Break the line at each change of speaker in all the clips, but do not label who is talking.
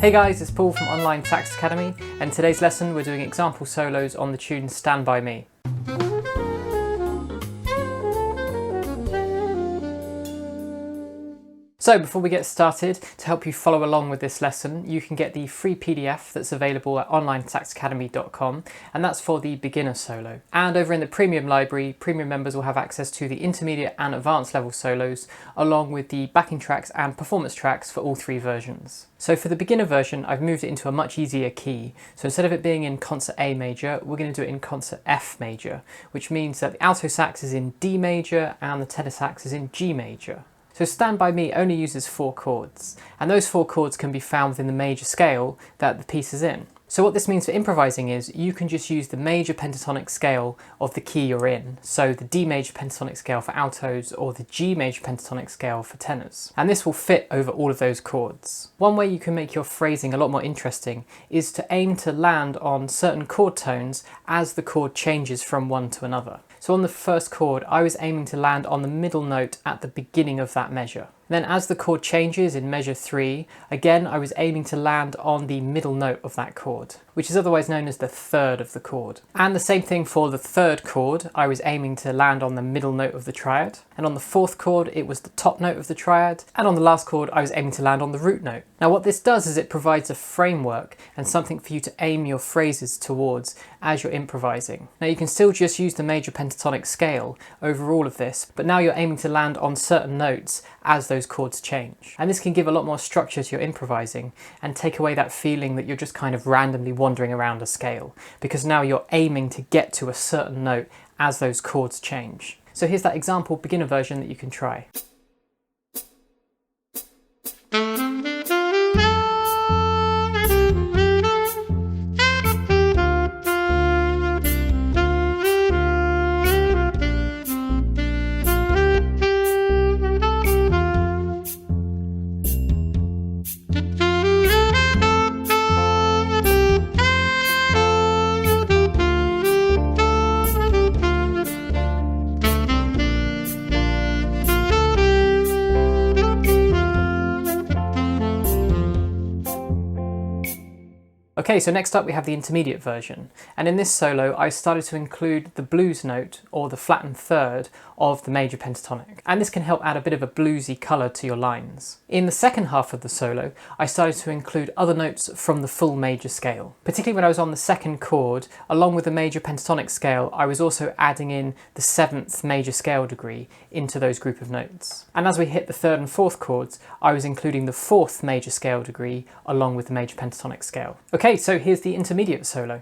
Hey guys, it's Paul from Online Sax Academy, and in today's lesson we're doing example solos on the tune Stand By Me. So before we get started, to help you follow along with this lesson, you can get the free PDF that's available at onlinesaxacademy.com, and that's for the beginner solo. And over in the premium library, premium members will have access to the intermediate and advanced level solos, along with the backing tracks and performance tracks for all three versions. So for the beginner version, I've moved it into a much easier key. So instead of it being in concert A major, we're going to do it in concert F major, which means that the alto sax is in D major and the tenor sax is in G major. So Stand By Me only uses 4 chords, and those 4 chords can be found within the major scale that the piece is in. So what this means for improvising is you can just use the major pentatonic scale of the key you're in, so the D major pentatonic scale for altos or the G major pentatonic scale for tenors. And this will fit over all of those chords. One way you can make your phrasing a lot more interesting is to aim to land on certain chord tones as the chord changes from one to another. So on the first chord, I was aiming to land on the middle note at the beginning of that measure. Then as the chord changes in measure 3, again I was aiming to land on the middle note of that chord, which is otherwise known as the third of the chord. And the same thing for the third chord, I was aiming to land on the middle note of the triad. And on the fourth chord, it was the top note of the triad. And on the last chord, I was aiming to land on the root note. Now what this does is it provides a framework and something for you to aim your phrases towards as you're improvising. Now you can still just use the major pentatonic scale over all of this, but now you're aiming to land on certain notes as those chords change. And this can give a lot more structure to your improvising and take away that feeling that you're just kind of randomly wandering around a scale, because now you're aiming to get to a certain note as those chords change. So here's that example beginner version that you can try. Okay, so next up we have the intermediate version, and in this solo I started to include the blues note, or the flattened third, of the major pentatonic, and this can help add a bit of a bluesy colour to your lines. In the second half of the solo, I started to include other notes from the full major scale. Particularly when I was on the second chord, along with the major pentatonic scale, I was also adding in the 7th major scale degree into those group of notes. And as we hit the 3rd and 4th chords, I was including the 4th major scale degree along with the major pentatonic scale. Okay, so here's the intermediate solo.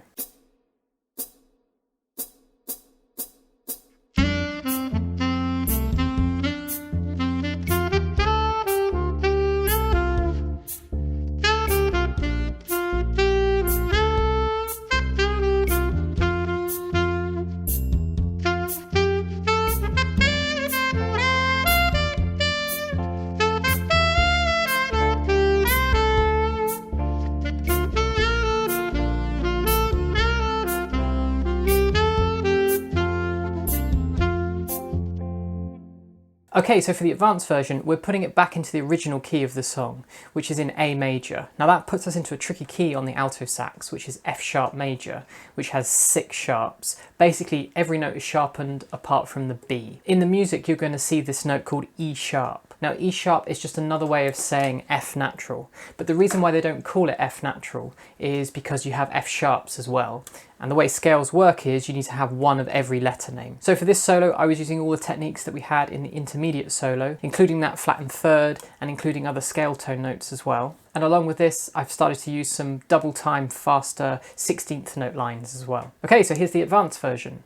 Okay, so for the advanced version, we're putting it back into the original key of the song, which is in A major. Now that puts us into a tricky key on the alto sax, which is F sharp major, which has 6 sharps. Basically, every note is sharpened apart from the B. In the music, you're going to see this note called E sharp. Now E sharp is just another way of saying F natural, but the reason why they don't call it F natural is because you have F sharps as well. And the way scales work is you need to have one of every letter name. So for this solo, I was using all the techniques that we had in the intermediate solo, including that flattened third and including other scale tone notes as well. And along with this, I've started to use some double time, faster 16th note lines as well. Okay, so here's the advanced version.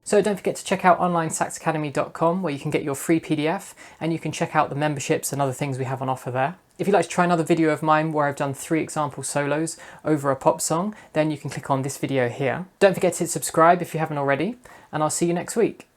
So don't forget to check out onlinesaxacademy.com where you can get your free PDF and you can check out the memberships and other things we have on offer there. If you'd like to try another video of mine where I've done 3 example solos over a pop song, then you can click on this video here. Don't forget to hit subscribe if you haven't already, and I'll see you next week.